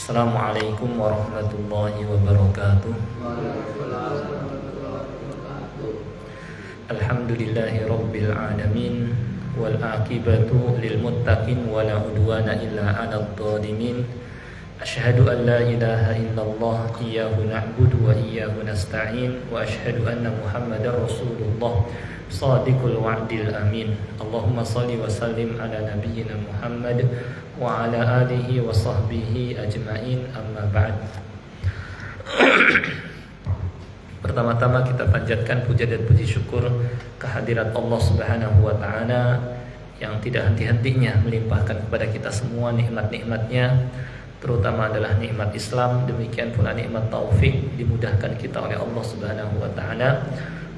Assalamualaikum warahmatullahi wabarakatuh. Alhamdulillahi rabbil alamin, wal aqibatu lil muttaqin, wala udwana illa 'alal zalimin. Asyhadu an la ilaha illallah, iyyahu na'budu wa iyyahu nasta'in, wa asyhadu anna Muhammadar Rasulullah, shadiqul wa'dil amin. Allahumma shalli wa sallim ala nabiyyina Muhammad wa ala alihi wa sahbihi ajma'in, amma ba'd. Pertama-tama kita panjatkan puja dan puji syukur kehadirat Allah Subhanahu wa taala yang tidak henti-hentinya melimpahkan kepada kita semua nikmat-nikmatnya, terutama adalah nikmat Islam, demikian pula nikmat taufik, dimudahkan kita oleh Allah Subhanahu wa taala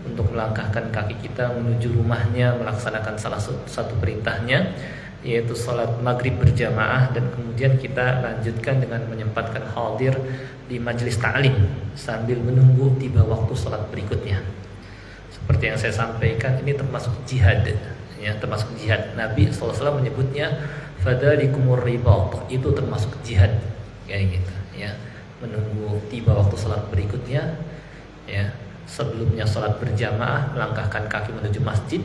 untuk melangkahkan kaki kita menuju rumahnya, melaksanakan salah satu perintahnya, yaitu salat maghrib berjamaah, dan kemudian kita lanjutkan dengan menyempatkan hadir di majelis ta'lim sambil menunggu tiba waktu salat berikutnya. Seperti yang saya sampaikan, ini termasuk jihad, ya, termasuk jihad. Nabi SAW menyebutnya fadalikumur ribat, itu termasuk jihad, kayak gitu, ya, menunggu tiba waktu salat berikutnya, ya. Sebelumnya salat berjamaah, melangkahkan kaki menuju masjid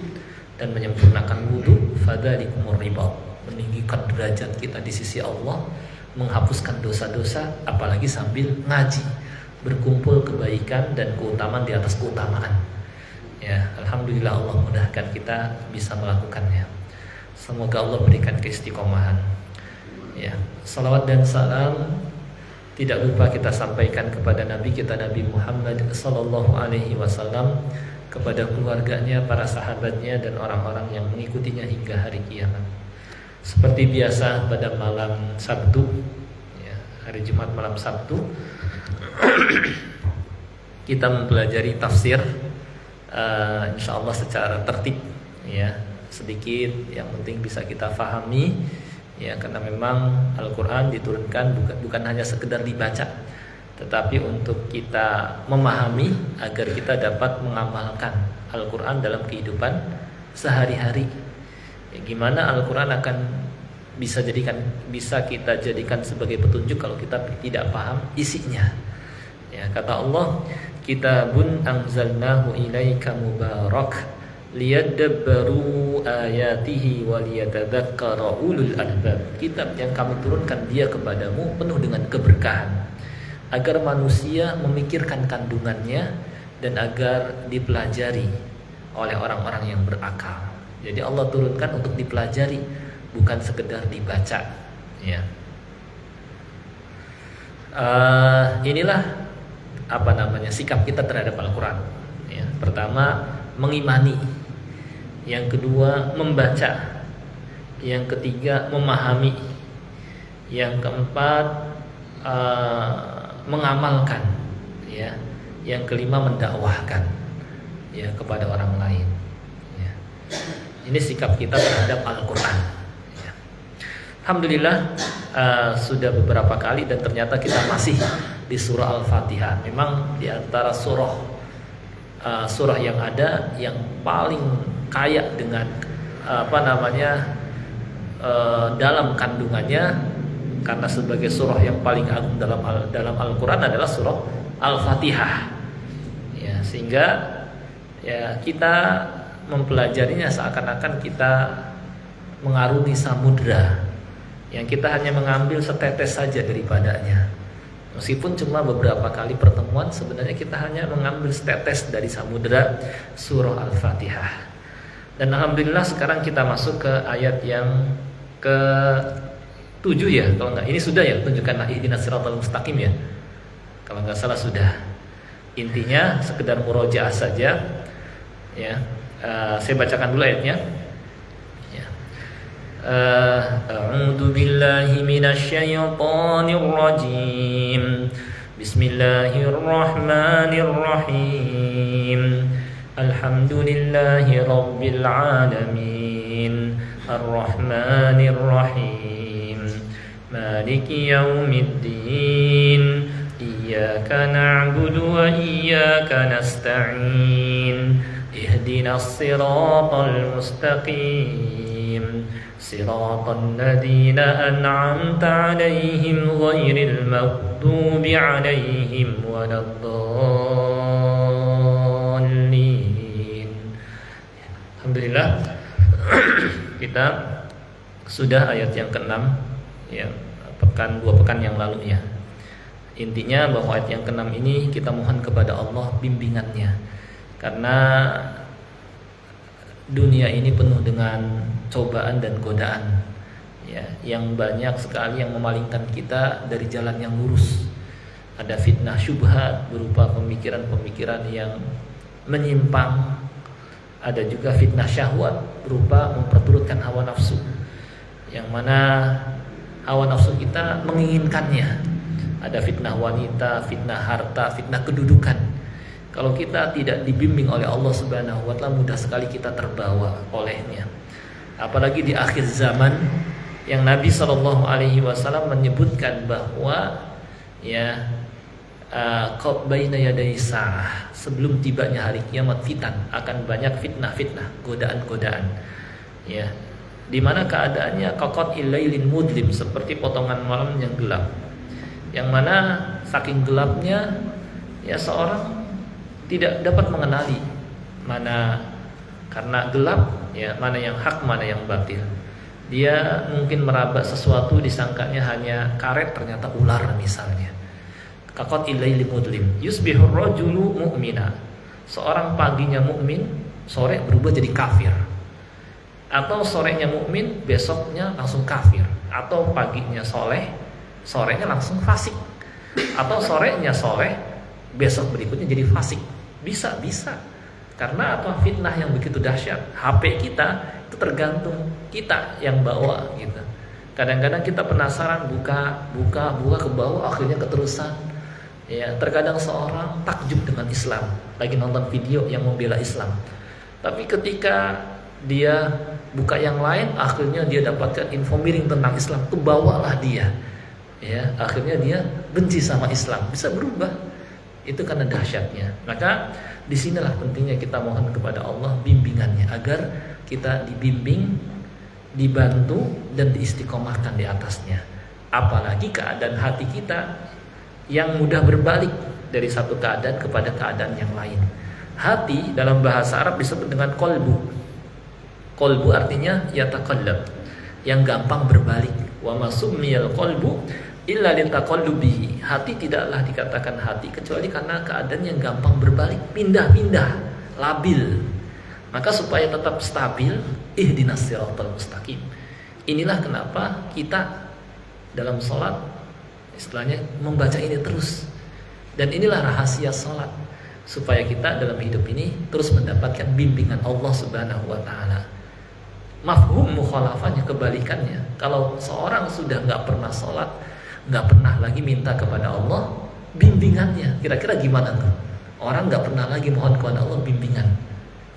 dan menyempurnakan wudu, fadzalikumur ribat, meninggikan derajat kita di sisi Allah, menghapuskan dosa-dosa, apalagi sambil ngaji, berkumpul kebaikan dan keutamaan di atas keutamaan. Ya, alhamdulillah Allah mudahkan kita bisa melakukannya. Semoga Allah berikan keistiqomahan. Ya, salawat dan salam tidak lupa kita sampaikan kepada Nabi kita, Nabi Muhammad sallallahu alaihi wasallam, kepada keluarganya, para sahabatnya, dan orang-orang yang mengikutinya hingga hari kiamat. Seperti biasa pada malam Sabtu, ya, hari Jumat malam Sabtu, kita mempelajari tafsir, insyaallah secara tertib, ya, sedikit, yang penting bisa kita fahami, ya, karena memang Al-Quran diturunkan bukan hanya sekedar dibaca, tetapi untuk kita memahami agar kita dapat mengamalkan Al-Quran dalam kehidupan sehari-hari. Ya, gimana Al-Quran akan bisa kita jadikan sebagai petunjuk kalau kita tidak paham isinya. Ya, kata Allah, kitabun anzalnahu ilaika mubarak liyadabbaru ayatihi waliyatadzakkara ulul albab. Kitab yang kami turunkan dia kepadamu penuh dengan keberkahan, agar manusia memikirkan kandungannya dan agar dipelajari oleh orang-orang yang berakal. Jadi Allah turunkan untuk dipelajari, bukan sekedar dibaca, ya. Inilah sikap kita terhadap Al-Quran, ya. Pertama, mengimani. Yang kedua, membaca. Yang ketiga, memahami. Yang keempat, mengamalkan, ya. Yang kelima, mendakwahkan, ya, kepada orang lain, ya. Ini sikap kita terhadap Al-Quran, ya. Alhamdulillah, sudah beberapa kali dan ternyata kita masih di surah Al-Fatihah. Memang di antara surah yang ada yang paling kaya dengan dalam kandungannya, karena sebagai surah yang paling agung dalam Al-Quran adalah surah Al-Fatihah, ya, sehingga, ya, kita mempelajarinya seakan-akan kita mengarungi samudra yang kita hanya mengambil setetes saja daripadanya. Meskipun cuma beberapa kali pertemuan, sebenarnya kita hanya mengambil setetes dari samudra surah Al-Fatihah. Dan alhamdulillah sekarang kita masuk ke ayat yang ke-7, ya, kalau enggak ini sudah, ya, tunjukkanlah ihdinas siratal mustaqim, ya. Kalau enggak salah sudah. Intinya sekedar murojaah saja, ya. Saya bacakan dulu ayatnya. Ya. A'udzu billahi minasyaitonir rajim. Bismillahirrahmanirrahim. Alhamdulillahi rabbil alamin, arrahmanir rahim, maliki yaumiddin, iyyaka na'budu wa iyyaka nasta'in, ihdinas siratal mustaqim, Siratal ladzina an'amta 'alaihim ghairil maghdubi 'alaihim waladdallin. Alhamdulillah kita sudah ayat yang ke-6 ya, dua pekan yang lalu ya. Intinya bahwa ayat yang ke-6 ini kita mohon kepada Allah bimbingannya. Karena dunia ini penuh dengan cobaan dan godaan ya, yang banyak sekali yang memalingkan kita dari jalan yang lurus. Ada fitnah syubhat berupa pemikiran-pemikiran yang menyimpang. Ada juga fitnah syahwat berupa memperturutkan hawa nafsu, yang mana hawa nafsu kita menginginkannya. Ada fitnah wanita, fitnah harta, fitnah kedudukan. Kalau kita tidak dibimbing oleh Allah Subhanahu wa taala, mudah sekali kita terbawa olehnya. Apalagi di akhir zaman yang Nabi sallallahu alaihi wasallam menyebutkan bahwa ya baina yaday sa'ah, sebelum tibanya hari kiamat fitan, akan banyak fitnah-fitnah, godaan-godaan. Ya. Di mana keadaannya qaqat ilailin mudlim, seperti potongan malam yang gelap. Yang mana saking gelapnya ya seorang tidak dapat mengenali mana, karena gelap ya, mana yang hak, mana yang batil. Dia mungkin meraba sesuatu, disangkanya hanya karet, ternyata ular misalnya. Qaqat ilailil mudlim yusbihur rajulu mu'mina, seorang paginya mukmin, sore berubah jadi kafir. Atau sorenya mukmin, besoknya langsung kafir. Atau paginya soleh, sorenya langsung fasik. Atau sorenya soleh, besok berikutnya jadi fasik. Bisa. Karena apa? Fitnah yang begitu dahsyat. HP kita itu tergantung kita yang bawa gitu. Kadang-kadang kita penasaran, buka ke bawah, akhirnya keterusan. Ya, terkadang seorang takjub dengan Islam, lagi nonton video yang membela Islam. Tapi ketika dia buka yang lain, akhirnya dia dapatkan info miring tentang Islam, kebawalah dia. Ya, akhirnya dia benci sama Islam, bisa berubah. Itu karena dahsyatnya. Maka disinilah pentingnya kita mohon kepada Allah bimbingannya, agar kita dibimbing, dibantu, dan diistiqomahkan di atasnya. Apalagi keadaan hati kita yang mudah berbalik dari satu keadaan kepada keadaan yang lain. Hati dalam bahasa Arab disebut dengan kolbu. Kolbu artinya yataqallab, yang gampang berbalik. Wa masummiyal qalbu illa litaqallubihi. Hati tidaklah dikatakan hati kecuali karena keadaan yang gampang berbalik, pindah-pindah, labil. Maka supaya tetap stabil, ihdinas siratal mustaqim. Inilah kenapa kita dalam sholat istilahnya membaca ini terus. Dan inilah rahasia sholat, supaya kita dalam hidup ini terus mendapatkan bimbingan Allah Subhanahu wa taala. Mafhum mukhalafahnya, kebalikannya. Kalau seorang sudah nggak pernah sholat, nggak pernah lagi minta kepada Allah bimbingannya, kira-kira gimana tuh? Orang nggak pernah lagi mohon kepada Allah bimbingan,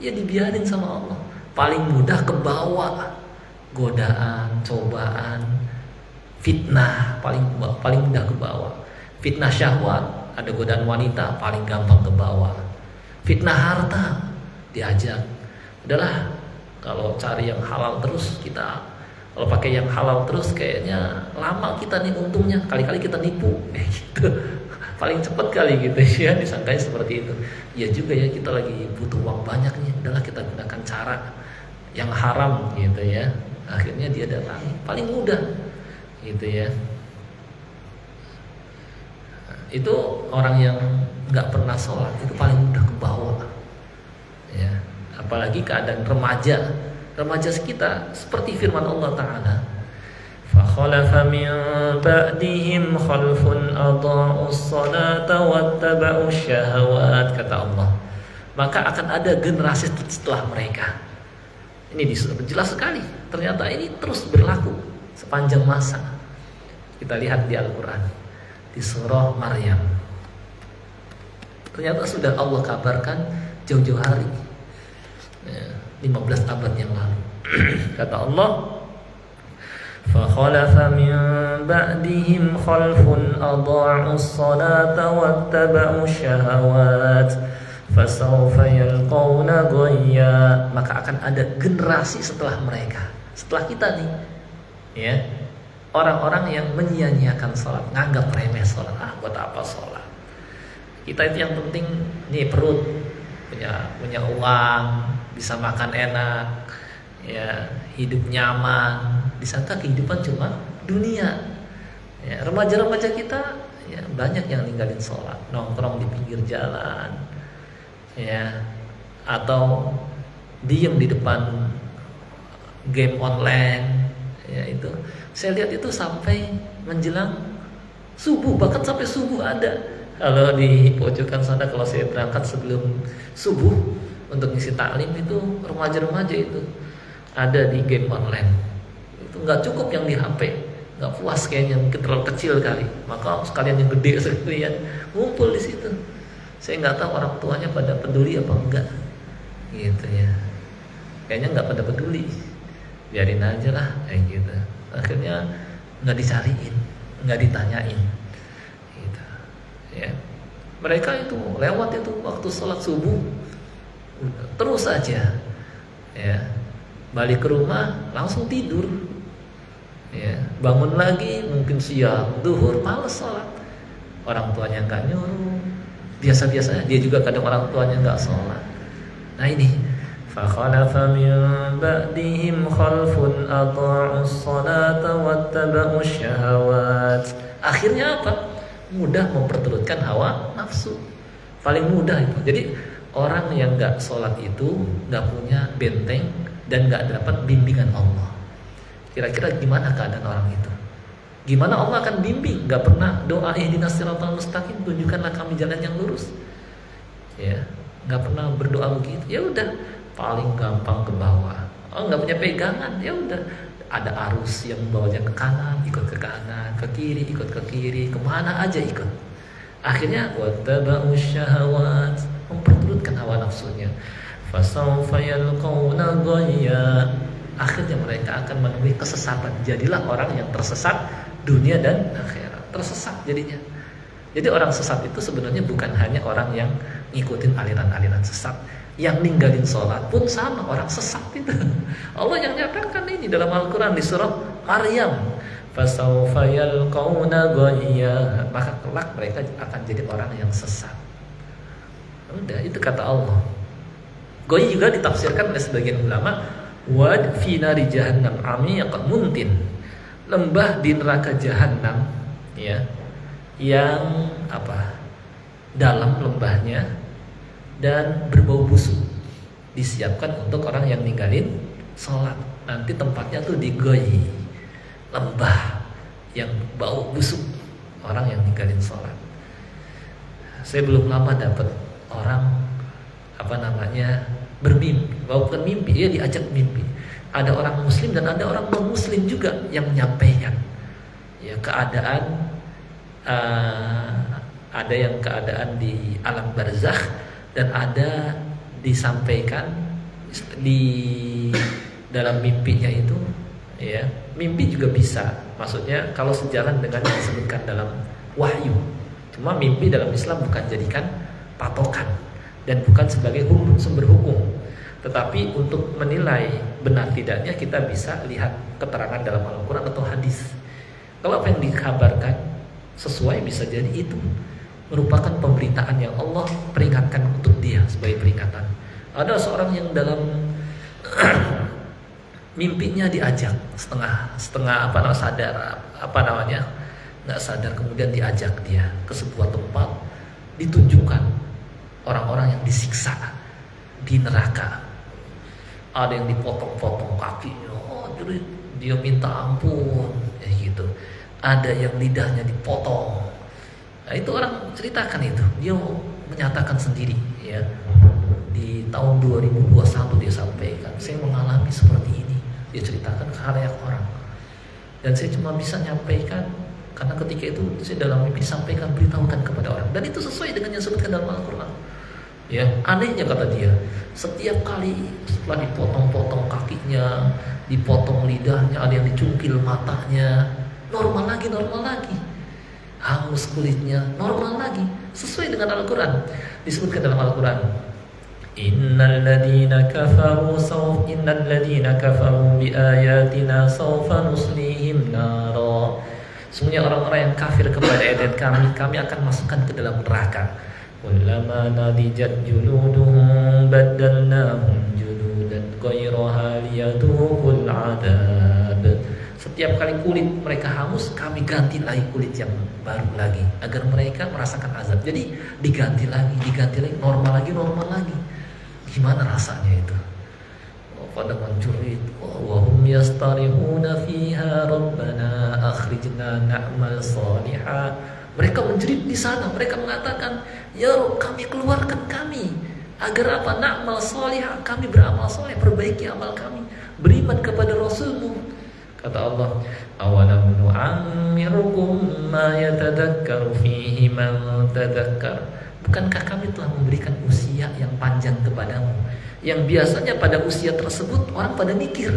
ya dibiarin sama Allah. Paling mudah kebawa godaan, cobaan, fitnah, paling mudah kebawa. Fitnah syahwat, ada godaan wanita, paling gampang kebawa. Fitnah harta, diajak, udahlah kalau cari yang halal terus, kita kalau pakai yang halal terus kayaknya lama kita nih untungnya, kali-kali kita nipu gitu. Paling cepat kali gitu ya, disangkanya seperti itu. Ya juga ya, kita lagi butuh uang banyak nih, udahlah kita gunakan cara yang haram gitu ya. Akhirnya dia datang, paling mudah gitu ya. Itu orang yang nggak pernah sholat itu paling mudah ke bawah ya. Apalagi keadaan remaja kita, seperti firman Allah Ta'ala, فَخَلَفَ مِنْ بَعْدِهِمْ خَلْفٌ أَضَاعُوا الصَّلَاةَ وَاتَّبَعُوا الشَّهَوَاتِ, kata Allah, maka akan ada generasi setelah mereka. Ini jelas sekali, ternyata ini terus berlaku sepanjang masa. Kita lihat di Al-Quran, di surah Maryam, ternyata sudah Allah kabarkan jauh-jauh hari, 15 abad yang lalu. Kata Allah, فَخَلَفَ مِنْ بَعْدِهِمْ خَلْفٌ أَضَاعُوا الصَّلَاةَ وَاتَّبَعُوا الشَّهَوَاتِ فَسَوْفَ يَلْقَوْنَ غَيًّا, maka akan ada generasi setelah mereka. setelah kita nih, ya, orang-orang yang menyia-nyiakan sholat, nganggap remeh sholat, buat apa sholat? Kita itu yang penting nih perut, punya uang, bisa makan enak, ya, hidup nyaman. Disangka kehidupan cuma dunia. Ya, remaja-remaja kita ya banyak yang ninggalin sholat, nongkrong di pinggir jalan, ya, atau diem di depan game online, ya itu. Saya lihat itu sampai menjelang subuh, bahkan sampai subuh ada. Kalau di pojokan sana, kalau saya berangkat sebelum subuh untuk ngisi taklim itu, remaja-remaja itu ada di game online. Itu nggak cukup yang di HP, nggak puas kayaknya, mungkin terlalu kecil kali. Maka sekalian yang gede sekalian ngumpul di situ. Saya nggak tahu orang tuanya pada peduli apa enggak, gitu ya. Kayaknya nggak pada peduli, biarin aja lah kayak gitu. Akhirnya nggak dicariin, nggak ditanyain, gitu. Ya, mereka itu lewat itu waktu sholat subuh terus aja, ya, balik ke rumah langsung tidur, ya, bangun lagi mungkin siang, duhur, males sholat. Orang tuanya nggak nyuruh, biasa-biasa dia juga kadang orang tuanya nggak sholat. Nah ini, فَخَلَفَ مِنْ بَعْدِهِمْ خَلْفٌ أَضَاعُوا الصَّلَاةَ وَاتَّبَعُوا الشَّهَوَاتِ. Akhirnya apa? Mudah memperturutkan hawa nafsu. Paling mudah itu. Jadi orang yang nggak sholat itu nggak punya benteng dan nggak dapat bimbingan Allah. Kira-kira gimana keadaan orang itu? Gimana Allah akan bimbing? Nggak pernah doa ihdinas siratal mustaqim, tunjukkanlah kami jalan yang lurus. Ya, nggak pernah berdoa begitu. Ya udah, paling gampang ke bawah. Oh, nggak punya pegangan, ya udah. Ada arus yang membawanya ke kanan, ikut ke kanan, ke kiri, ikut ke kiri, kemana aja ikut. Akhirnya wattaba'u syahawat, memperturutkan hawa nafsunya. Fasawfa yalqawna ghayya. Akhirnya mereka akan menemui kesesatan. Jadilah orang yang tersesat dunia dan akhirat. Tersesat jadinya. Jadi orang sesat itu sebenarnya bukan hanya orang yang ngikutin aliran-aliran sesat, yang ninggalin sholat pun sama, orang sesat itu. Allah yang nyatakan ini dalam Al-Quran di surah Maryam, fasawfa yalqawna ghayya, maka kelak mereka akan jadi orang yang sesat. Udah, itu kata Allah. Ghayya juga ditafsirkan oleh sebagian ulama, wad fi nari jahannam amiyaqan muntin, lembah di neraka jahanam, ya, yang apa? Dalam lembahnya dan berbau busuk, disiapkan untuk orang yang ninggalin sholat. Nanti tempatnya tuh di Ghayyi, lembah yang bau busuk, orang yang ninggalin sholat. Saya belum lama dapat orang bermimpi, bukan mimpi, dia diajak mimpi. Ada orang muslim dan ada orang non muslim juga yang menyampaikan, ya, keadaan, ada yang keadaan di alam barzakh, dan ada disampaikan di dalam mimpinya itu, ya. Mimpi juga bisa, maksudnya kalau sejalan dengan yang disebutkan dalam wahyu. Cuma mimpi dalam Islam bukan jadikan patokan dan bukan sebagai sumber hukum. Tetapi untuk menilai benar tidaknya kita bisa lihat keterangan dalam Al-Quran atau hadis. Kalau apa yang dikabarkan sesuai, bisa jadi itu merupakan pemberitaan yang Allah peringatkan untuk dia sebagai peringatan. Ada seorang yang dalam mimpinya diajak setengah nggak sadar, kemudian diajak dia ke sebuah tempat, ditunjukkan orang-orang yang disiksa di neraka. Ada yang dipotong-potong kakinya, jadi dia minta ampun, ya gitu. Ada yang lidahnya dipotong. Nah, itu orang ceritakan itu, dia menyatakan sendiri, ya. Di tahun 2021 dia sampaikan, saya mengalami seperti ini. Dia ceritakan ke halayak orang, dan saya cuma bisa nyampaikan karena ketika itu saya dalam mimpi sampaikan, beritahukan kepada orang, dan itu sesuai dengan yang disebutkan dalam Al-Quran. Ya, anehnya kata dia, setiap kali setelah dipotong-potong kakinya, dipotong lidahnya, ada yang dicungkil matanya, normal lagi. Hangus kulitnya, normal lagi, sesuai dengan Al-Quran. Disebutkan dalam Al-Quran, Innal ladzina kafaru bi ayatina sawfa nuslihim nara. Sesungguhnya orang-orang yang kafir kepada ayat kami akan masukkan ke dalam neraka. Kullama nadijat juluduhum baddalnahum juludan ghayraha liyadhuqul adab. Setiap kali kulit mereka hangus, kami ganti lagi kulit yang baru lagi agar mereka merasakan azab. Jadi diganti lagi, normal lagi. Gimana rasanya itu? Pada mencurit, wa hum yastarihuna fiha rabbana akhrijna na'mal salihah. Mereka menjerit di sana, mereka mengatakan, ya Rabb, kami keluarkan kami agar apa? Na'mal salihah, kami beramal saleh, perbaiki amal kami, beriman kepada Rasulmu. Kata Allah, awalam nu'ammirukum ma yatadakkaru fihi man tadakkar. Bukankah kami telah memberikan usia yang panjang kepadamu, yang biasanya pada usia tersebut orang pada mikir,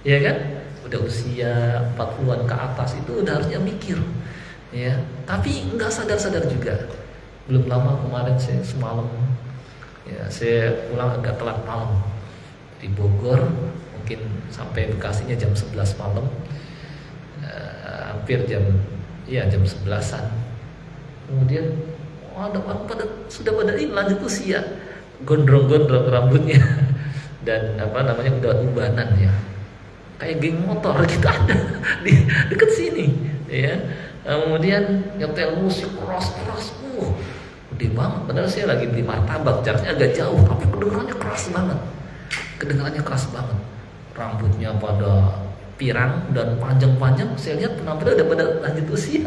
ya kan? Udah usia 40-an ke atas itu udah harusnya mikir, ya. Tapi nggak sadar-sadar juga. Belum lama kemarin saya semalam, ya, saya pulang agak telat malam di Bogor, mungkin sampai Bekasinya jam 11 malam, hampir jam 11-an. Kemudian ada orang sudah pada lanjut usia, gondrong-gondrong rambutnya dan udah ubanan, ya, kayak geng motor gitu ada di dekat sini, ya. Kemudian nyetel musik keras-keras, gede banget. Padahal saya lagi beli martabak, jaraknya agak jauh, tapi kedengarannya keras banget. Rambutnya pada pirang dan panjang-panjang. Saya lihat penampilan udah pada lanjut usia,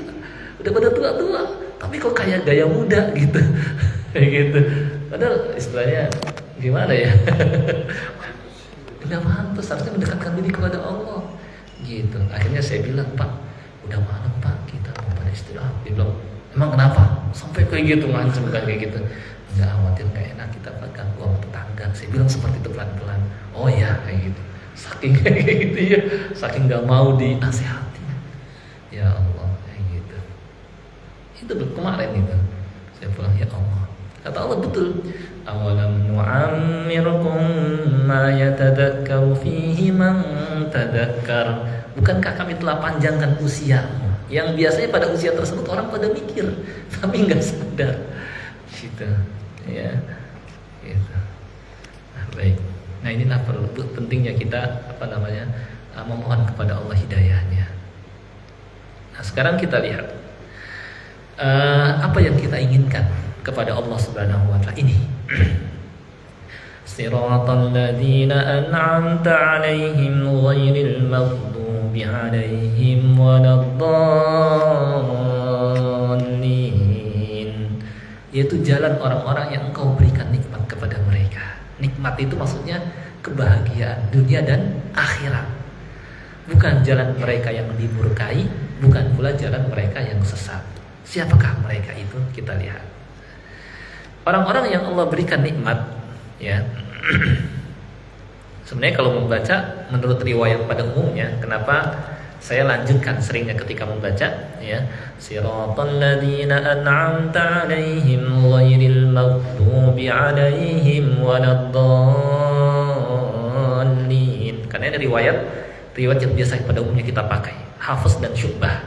udah pada tua-tua, tapi kok kayak gaya muda gitu. Kayak gitu. Padahal istilahnya gimana ya? Udah pantas, harusnya mendekatkan diri kepada Allah. Gitu. Akhirnya saya bilang, Pak, udah malam Pak, kita mau pada istirahat. Dia bilang, emang kenapa? Sampai kayak gitu, ngancem kan kayak gitu. Enggak, khawatir gak enak kita ganggu sama tetangga. Saya bilang seperti itu pelan-pelan. Oh ya, kayak gitu. Saking kayak gitu ya, saking gak mau dinasihati. Ya Allah, kayak gitu. Itu kemarin itu. Saya pulang, ya Allah. Kata Allah betul. Awalam nu'ammirukum ma yatadakkaru fihi man tadakkar. Bukankah kami telah panjangkan usiamu, yang biasanya pada usia tersebut orang pada mikir tapi nggak sadar, gitu, ya, gitu. Nah, baik. Nah, inilah pentingnya kita memohon kepada Allah hidayahnya. Nah, sekarang kita lihat apa yang kita inginkan kepada Allah Subhanahu wa taala ini. Siratal ladzina an'amta 'alaihim ghairil maghdubi 'alaihim waladdallin. Yaitu jalan orang-orang yang Engkau berikan nikmat kepada mereka. Nikmat itu maksudnya kebahagiaan dunia dan akhirat. Bukan jalan mereka yang dimurkai, bukan pula jalan mereka yang sesat. Siapakah mereka itu? Kita lihat. Orang-orang yang Allah berikan nikmat, ya. Sebenarnya kalau membaca menurut riwayat pada umumnya, kenapa saya lanjutkan seringnya ketika membaca, ya, siratal ladzina an'amta 'alaihim ghairil maghdubi 'alaihim waladdallin. Karena ini riwayat yang biasa pada umumnya kita pakai, Hafiz dan Syu'bah.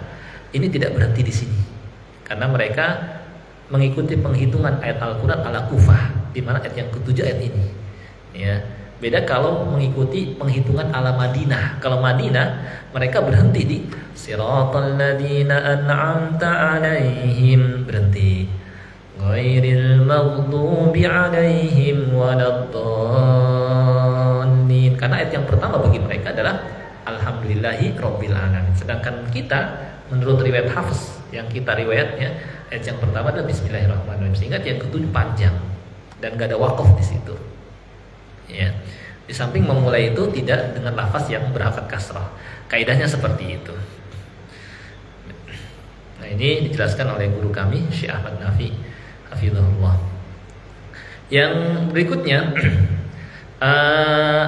Ini tidak berhenti di sini, karena mereka mengikuti penghitungan ayat Al-Quran ala Kufah, di mana ayat yang ke-7 ayat ini, ya. Beda kalau mengikuti penghitungan ala Madinah. Kalau Madinah mereka berhenti di siratal ladzina an'amta 'alaihim, berhenti. Ghairil maghdubi 'alaihim waladdallin. Karena ayat yang pertama bagi mereka adalah alhamdulillahi rabbil alamin. Sedangkan kita menurut riwayat Hafiz yang kita riwayatnya, ayat yang pertama adalah bismillahirrahmanirrahim, sehingga yang ke-7 panjang dan gak ada wakaf di situ. Ya. Di samping memulai itu tidak dengan lafaz yang berharkat kasrah. Kaidahnya seperti itu. Nah, ini dijelaskan oleh guru kami Syekh Ahmad Nafi hafizahullah. Yang berikutnya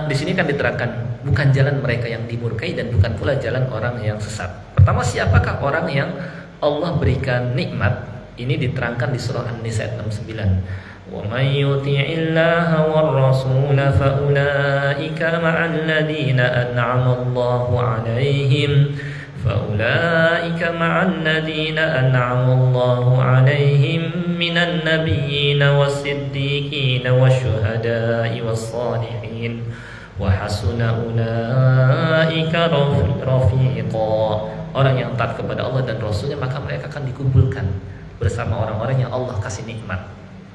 di sini kan diterangkan bukan jalan mereka yang dimurkai dan bukan pula jalan orang yang sesat. Pertama, siapakah orang yang Allah berikan nikmat? Ini diterangkan di surah An-Nisa ayat 69. ومن يطع الله والرسول فأولئك مع الذين أنعم الله عليهم من النبيين والصديقين والشهداء والصالحين وحسن أولئك رفيقا. Orang yang taat kepada Allah dan Rasulnya, maka mereka akan dikumpulkan bersama orang-orang yang Allah kasih nikmat,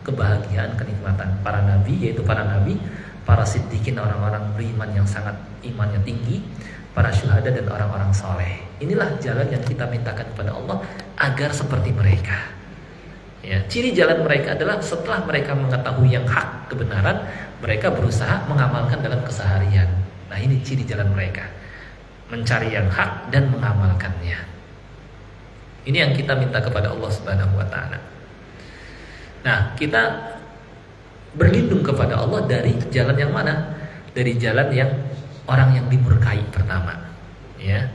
kebahagiaan, kenikmatan. Para nabi, yaitu para nabi, para siddiqin, orang-orang beriman yang sangat imannya tinggi, para syuhada dan orang-orang soleh. Inilah jalan yang kita mintakan kepada Allah agar seperti mereka. Ya, ciri jalan mereka adalah setelah mereka mengetahui yang hak, kebenaran, mereka berusaha mengamalkan dalam keseharian. Nah, ini ciri jalan mereka, mencari yang hak dan mengamalkannya. Ini yang kita minta kepada Allah Subhanahu wa taala. Nah, kita berlindung kepada Allah dari jalan yang mana? Dari jalan yang orang yang dimurkai pertama. Ya.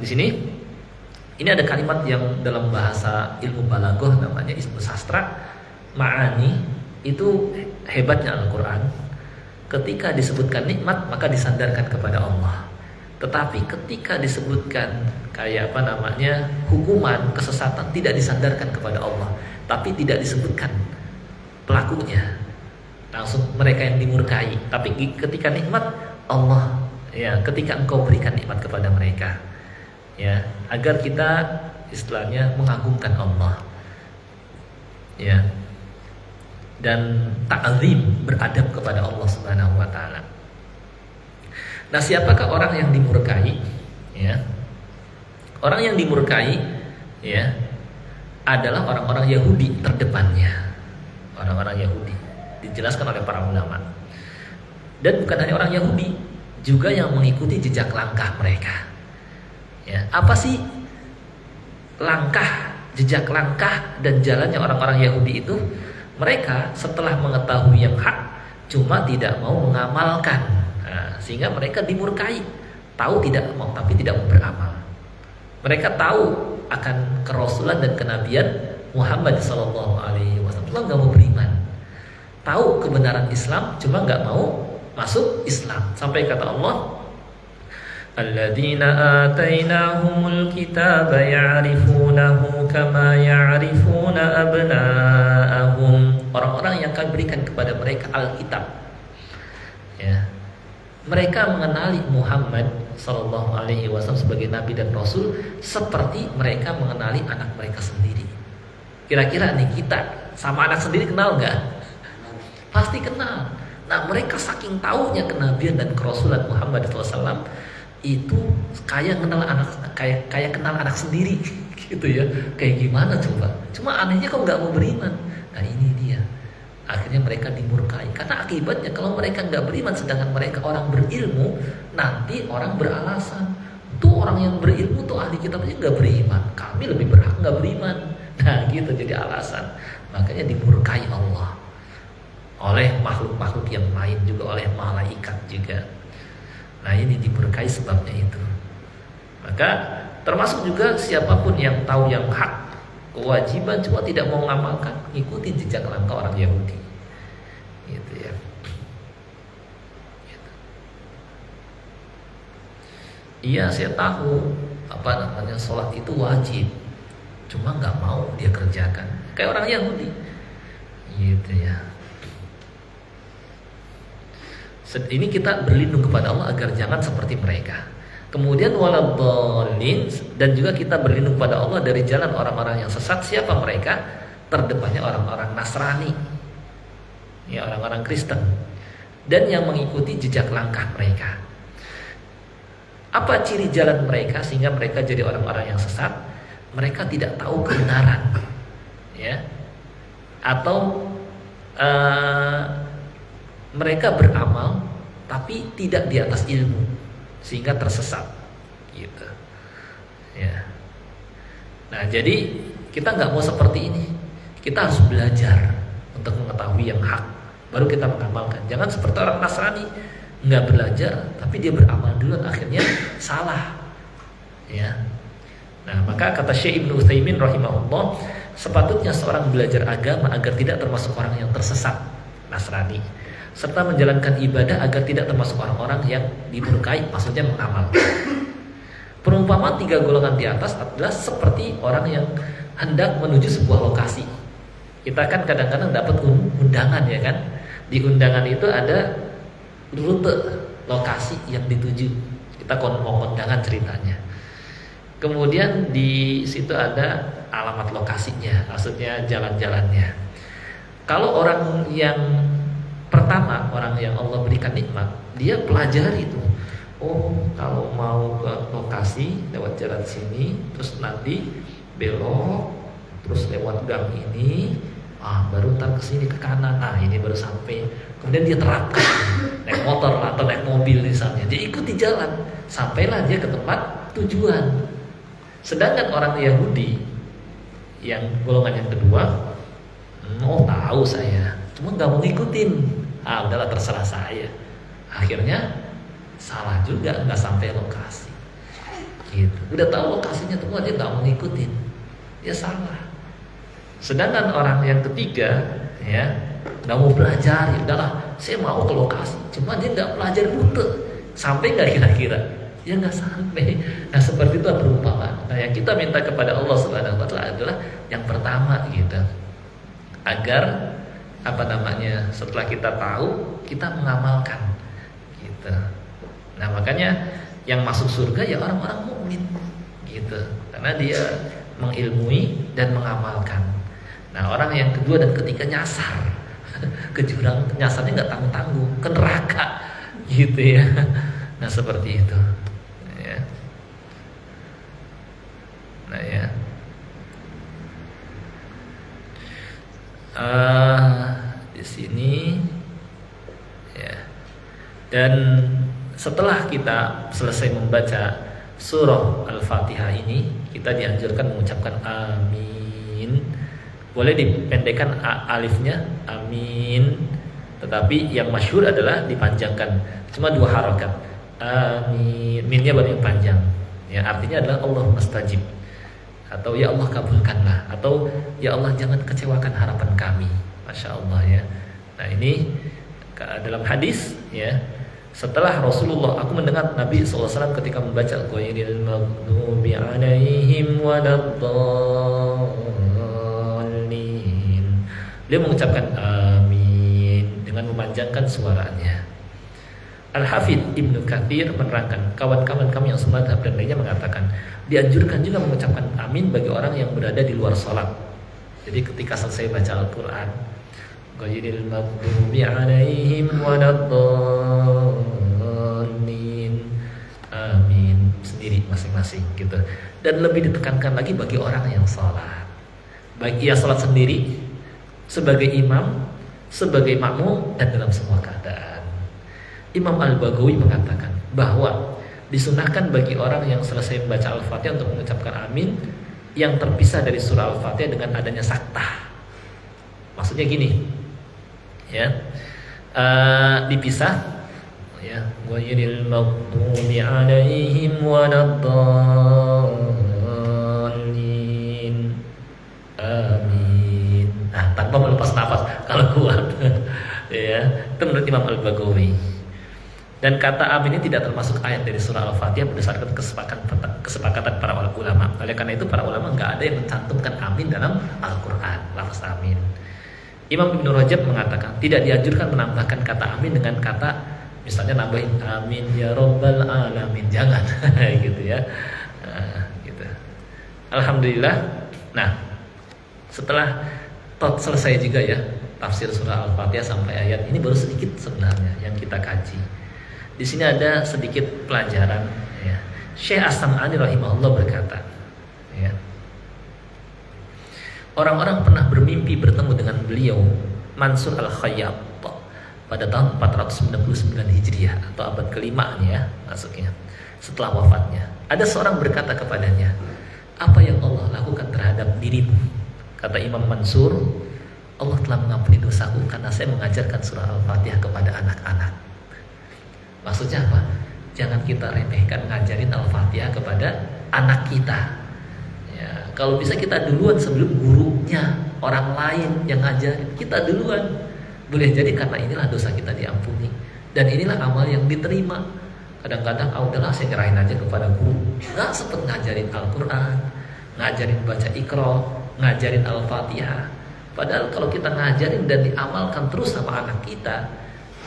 Di sini ini ada kalimat yang dalam bahasa ilmu balaghah namanya ilmu sastra ma'ani. Itu hebatnya Al-Qur'an. Ketika disebutkan nikmat maka disandarkan kepada Allah. Tetapi ketika disebutkan kayak hukuman, kesesatan, tidak disandarkan kepada Allah, tapi tidak disebutkan pelakunya. Langsung mereka yang dimurkai. Tapi ketika nikmat Allah, ya, ketika engkau berikan nikmat kepada mereka, ya, agar kita istilahnya mengagungkan Allah, ya, dan ta'zim, beradab kepada Allah Subhanahu wa taala. Nah, siapakah orang yang dimurkai? Ya. Orang yang dimurkai, ya, adalah orang-orang Yahudi terdepannya. Orang-orang Yahudi dijelaskan oleh para ulama. Dan bukan hanya orang Yahudi, juga yang mengikuti jejak langkah mereka. Ya, apa sih langkah, jejak langkah dan jalannya orang-orang Yahudi itu? Mereka setelah mengetahui yang hak, cuma tidak mau mengamalkan. Nah, sehingga mereka dimurkai. Tahu tidak mau, tapi tidak mau beramal. Mereka tahu akan kerasulan dan kenabian Muhammad SAW, nggak mau beriman. Tahu kebenaran Islam, cuma nggak mau masuk Islam. Sampai kata Allah, alladzina atainahumul kitaba ya'rifunahu kama ya'rifuna abna'ahum. Orang-orang yang kami berikan kepada mereka Alkitab, ya, mereka mengenali Muhammad SAW sebagai Nabi dan Rasul seperti mereka mengenali anak mereka sendiri. Kira-kira nih kita sama anak sendiri kenal nggak? Pasti kenal. Nah, mereka saking tahunya kenabian dan kerasulan Muhammad SAW itu kayak kenal anak sendiri, gitu ya. Kayak gimana coba? Cuma anehnya kok nggak mau beriman. Nah, ini dia. Akhirnya mereka dimurkai. Karena akibatnya kalau mereka nggak beriman, sedangkan mereka orang berilmu, nanti orang beralasan, tuh orang yang berilmu tuh ahli kitab aja nggak beriman, kami lebih berhak nggak beriman. Nah, gitu jadi alasan. Makanya dimurkai Allah oleh makhluk-makhluk yang lain, juga oleh malaikat juga. Nah, ini dimurkai sebabnya itu. Maka termasuk juga siapapun yang tahu yang hak, kewajiban, cuma tidak mau mengamalkan, ikuti jejak langkah orang Yahudi, gitu ya. Gitu. Iya, saya tahu sholat itu wajib, cuma nggak mau dia kerjakan, kayak orang Yahudi, gitu ya. Ini kita berlindung kepada Allah agar jangan seperti mereka. Kemudian waladhdallin, dan juga kita berlindung pada Allah dari jalan orang-orang yang sesat. Siapa mereka? Terdepannya orang-orang Nasrani, ya, orang-orang Kristen, dan yang mengikuti jejak langkah mereka. Apa ciri jalan mereka sehingga mereka jadi orang-orang yang sesat? Mereka tidak tahu kebenaran, ya, atau mereka beramal tapi tidak di atas ilmu, sehingga tersesat, gitu, ya. Nah, jadi kita nggak mau seperti ini. Kita harus belajar untuk mengetahui yang hak, baru kita mengamalkan. Jangan seperti orang Nasrani, nggak belajar tapi dia beramal duluan, akhirnya salah, ya. Nah, maka kata Syekh Ibnu Utsaimin rahimahullah, sepatutnya seorang belajar agama agar tidak termasuk orang yang tersesat Nasrani, serta menjalankan ibadah agar tidak termasuk orang-orang yang dimurkai, maksudnya mengamal. Perumpamaan 3 golongan di atas adalah seperti orang yang hendak menuju sebuah lokasi. Kita kan kadang-kadang dapat undangan, ya kan? Di undangan itu ada rute lokasi yang dituju. Kita mau kondangan ceritanya. Kemudian di situ ada alamat lokasinya, maksudnya jalan-jalannya. Kalau orang yang pertama, orang yang Allah berikan nikmat, dia pelajari itu. Oh, kalau mau ke lokasi lewat jalan sini, terus nanti belok, terus lewat gang ini, baru ntar kesini ke kanan, ini baru sampai. Kemudian dia terapkan naik motor atau naik mobil misalnya, dia ikuti jalan, sampailah dia ke tempat tujuan. Sedangkan orang Yahudi yang golongan yang kedua, tahu saya, cuma nggak mau ngikutin. Udahlah terserah saya. Akhirnya salah juga, nggak sampai lokasi. Gitu. Udah tahu lokasinya semua, dia nggak mau ngikutin, dia salah. Sedangkan orang yang ketiga, ya, nggak mau belajar, ya udahlah, saya mau ke lokasi, cuma dia nggak belajar rute, sampai nggak kira-kira, ya nggak sampai. Nah seperti itu perumpamaan. Nah yang kita minta kepada Allah Subhanahu Wa Taala adalah yang pertama, gitu, agar setelah kita tahu, kita mengamalkan, gitu. Nah makanya yang masuk surga ya orang-orang mukmin, gitu, karena dia mengilmui dan mengamalkan. Nah orang yang kedua dan ketiga nyasar ke jurang, nyasarnya nggak tanggung-tanggung, ke neraka, gitu ya. Nah seperti itu, ya. Nah ya, di sini, ya. Dan setelah kita selesai membaca surah Al-Fatihah ini, kita dianjurkan mengucapkan amin. Boleh dipendekkan alifnya, amin. Tetapi yang masyhur adalah dipanjangkan, cuma 2 harakat. Amin, minnya baru yang panjang. Ya, artinya adalah Allah mustajib, atau ya Allah kabulkanlah, atau ya Allah jangan kecewakan harapan kami. Masya Allah, ya. Nah ini dalam hadis, ya. Setelah Rasulullah, aku mendengar Nabi SAW ketika membaca ghairil maghdubi alaihim waladdallin, dia mengucapkan amin dengan memanjangkan suaranya. Al-Hafidz Ibnu Katsir menerangkan, kawan-kawan kami yang semadzhab dan lainnya mengatakan, dianjurkan juga mengucapkan amin bagi orang yang berada di luar sholat. Jadi ketika selesai baca Al-Quran, ghairil maghdubi alaihim waladdallin, amin, sendiri masing-masing, gitu. Dan lebih ditekankan lagi bagi orang yang sholat, baik ia sholat sendiri, sebagai imam, sebagai makmum, dan dalam semua keadaan. Imam Al-Baghawi mengatakan bahwa disunahkan bagi orang yang selesai membaca Al-Fatihah untuk mengucapkan amin yang terpisah dari surah Al-Fatihah dengan adanya saktah. Maksudnya gini, ya, dipisah, ya, ghairil maghdubi alaihim waladdallin, amin. Nah, tanpa melepas nafas kalau kuat. Ya, itu menurut Imam Al-Baghawi. Dan kata amin ini tidak termasuk ayat dari surah Al-Fatihah berdasarkan kesepakatan para ulama. Oleh karena itu para ulama nggak ada yang mencantumkan amin dalam Al-Quran, lafaz amin. Imam Ibnu Rajab mengatakan tidak dianjurkan menambahkan kata amin dengan kata, misalnya nambahin amin ya Rabbal Alamin, jangan. Gitu ya. Gitu. Alhamdulillah. Nah, setelah selesai juga ya tafsir surah Al-Fatihah sampai ayat ini, baru sedikit sebenarnya yang kita kaji. Di sini ada sedikit pelajaran, ya. Syekh As-Sam'ani rahimahullah berkata, ya, orang-orang pernah bermimpi bertemu dengan beliau Mansur Al-Khayyat pada tahun 499 Hijriah atau abad ke-5 ya masuknya, setelah wafatnya. Ada seorang berkata kepadanya, apa yang Allah lakukan terhadap dirimu? Kata Imam Mansur, Allah telah mengampuni dosaku karena saya mengajarkan surah Al-Fatihah kepada anak-anak. Maksudnya apa? Jangan kita remehkan ngajarin Al-Fatihah kepada anak kita. Ya, kalau bisa kita duluan sebelum gurunya, orang lain yang ngajarin, kita duluan. Boleh jadi karena inilah dosa kita diampuni dan inilah amal yang diterima. Kadang-kadang udahlah saya nyerahin aja kepada guru, nggak sempet ngajarin Al-Quran, ngajarin baca Iqra, ngajarin Al-Fatihah. Padahal kalau kita ngajarin dan diamalkan terus sama anak kita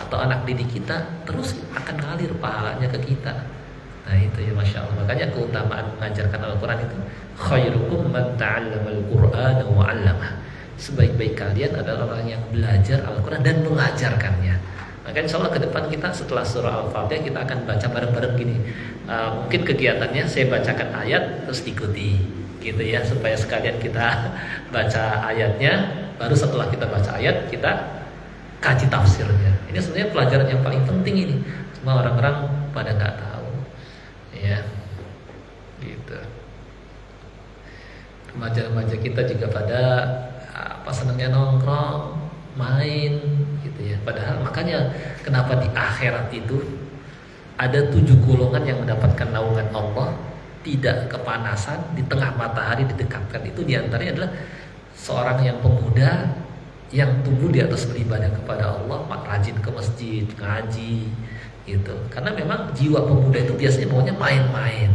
atau anak didik kita, terus akan ngalir pahalanya ke kita. Nah itu ya, Masya Allah. Makanya keutamaan mengajarkan Al-Quran itu, khairukum man ta'allamal Qur'ana wa 'allamah. Sebaik-baik kalian adalah orang yang belajar Al-Quran dan mengajarkannya. Maka insya Allah ke depan kita setelah surah Al-Fatihah kita akan baca bareng-bareng gini. Mungkin kegiatannya saya bacakan ayat terus ikuti gitu ya, supaya sekalian kita baca ayatnya, baru setelah kita baca ayat kita kaji tafsirnya. Ini sebenarnya pelajaran yang paling penting ini. Cuma orang-orang pada nggak tahu ya gitu. Remaja-remaja kita juga pada senangnya nongkrong, main gitu ya. Padahal makanya kenapa di akhirat itu ada 7 golongan yang mendapatkan naungan Allah, tidak kepanasan, di tengah matahari didekatkan. Itu diantaranya adalah seorang yang pemuda yang tumbuh di atas beribadah kepada Allah, rajin ke masjid, ngaji gitu. Karena memang jiwa pemuda itu biasanya maunya main-main,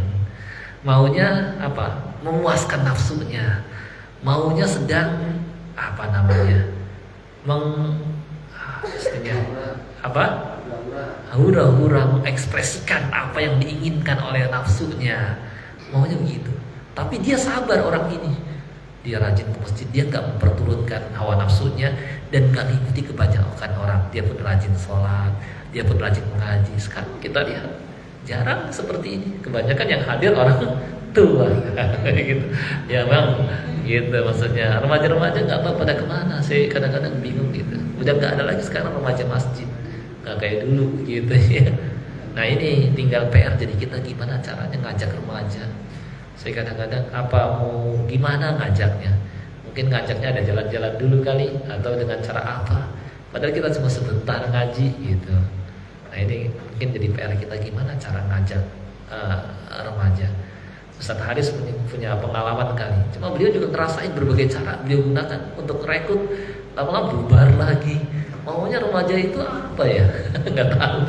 maunya apa? Memuaskan nafsunya, maunya sedang hura-hura mengekspresikan apa yang diinginkan oleh nafsunya, maunya begitu. Tapi dia sabar orang ini, dia rajin ke masjid, dia nggak memperturutkan hawa nafsunya dan nggak mengikuti kebanyakan orang. Dia pun rajin sholat, dia pun rajin mengaji. Sekarang kita lihat jarang seperti ini. Kebanyakan yang hadir orang tua gitu. Ya bang, gitu maksudnya. Remaja-remaja nggak tahu pada kemana. Saya kadang-kadang bingung gitu. Udah nggak ada lagi sekarang remaja masjid, nggak kayak dulu gitu ya. Nah ini tinggal PR. Jadi kita gimana caranya ngajak remaja. Saya kadang-kadang mau gimana ngajaknya. Mungkin ngajaknya ada jalan-jalan dulu kali, atau dengan cara apa. Padahal kita cuma sebentar ngaji gitu. Nah ini mungkin jadi PR kita, gimana cara ngajak remaja. Ustaz Haris punya pengalaman kali. Cuma beliau juga ngerasain berbagai cara beliau gunakan untuk rekrut, lama-lama bubar lagi. Maunya remaja itu apa ya? Nggak tahu.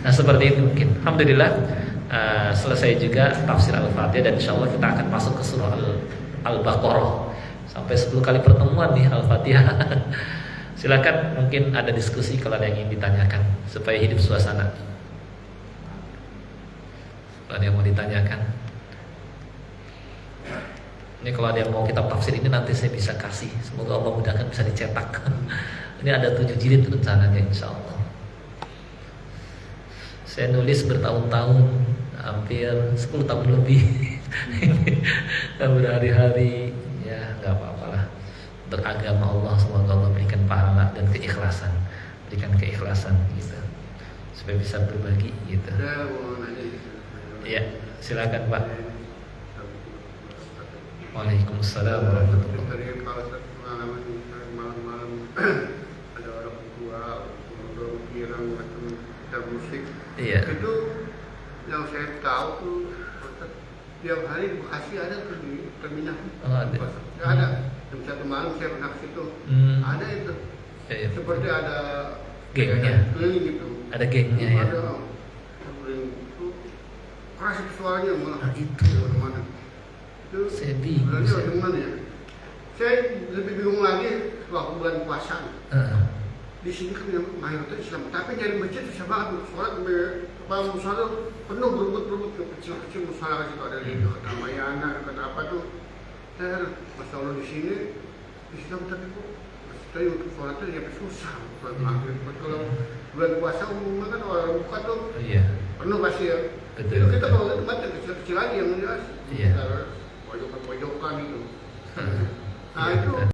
Nah seperti itu mungkin. Alhamdulillah selesai juga tafsir Al-Fatihah dan insya Allah kita akan masuk ke surah Al-Baqarah. Sampai 10 kali pertemuan nih Al-Fatihah. Silakan mungkin ada diskusi kalau ada yang ingin ditanyakan supaya hidup suasana. Kalau ada yang mau ditanyakan. Ini kalau ada yang mau kitab tafsir ini nanti saya bisa kasih. Semoga Allah mudahkan bisa dicetak. Ini ada 7 jilid rencananya insya Allah. Saya nulis bertahun-tahun, hampir 10 tahun lebih. Berhari-hari, ya nggak apa-apa lah. Beragama Allah, semoga Allah berikan pahala dan keikhlasan, berikan keikhlasan gitu, supaya bisa berbagi gitu. Ya, silakan Pak. Waalaikumsalam warahmatullahi wabarakatuh. Malam-malam ada orang tua pirang macam musik. Iya. Itu yang saya tahu tuh tiap hari di Bekasi ada tuh di terminal. Oh, ada. Ada. Jam 1 malam saya pernah ke situ. Ada itu. Ya. Seperti ada gengnya. Keliling gitu. Ada gengnya ya. Ada. Itu keras itu suaranya malah. Nah, itu. Mana? Itu Saya bingung. ya? Saya lebih bingung lagi waktu bulan puasa. Di sini kan yang mayoritas Islam, tapi dari masjid susah banget. Sholat bangun sholat penuh berebut-berebut ke kecil-kecil musola situ, ada di dekat Ramayana, dekat apa tuh. Saya Masya Allah di sini Islam, tapi kok saya untuk sholatnya ya susah. Sholat maghrib. Kalau bulan puasa umumnya kan orang buka tuh penuh pasti ya. Itu kita kalau lihat tempat yang kecil-kecil lagi yang jelas. Pojokan-pojokan itu. Nah itu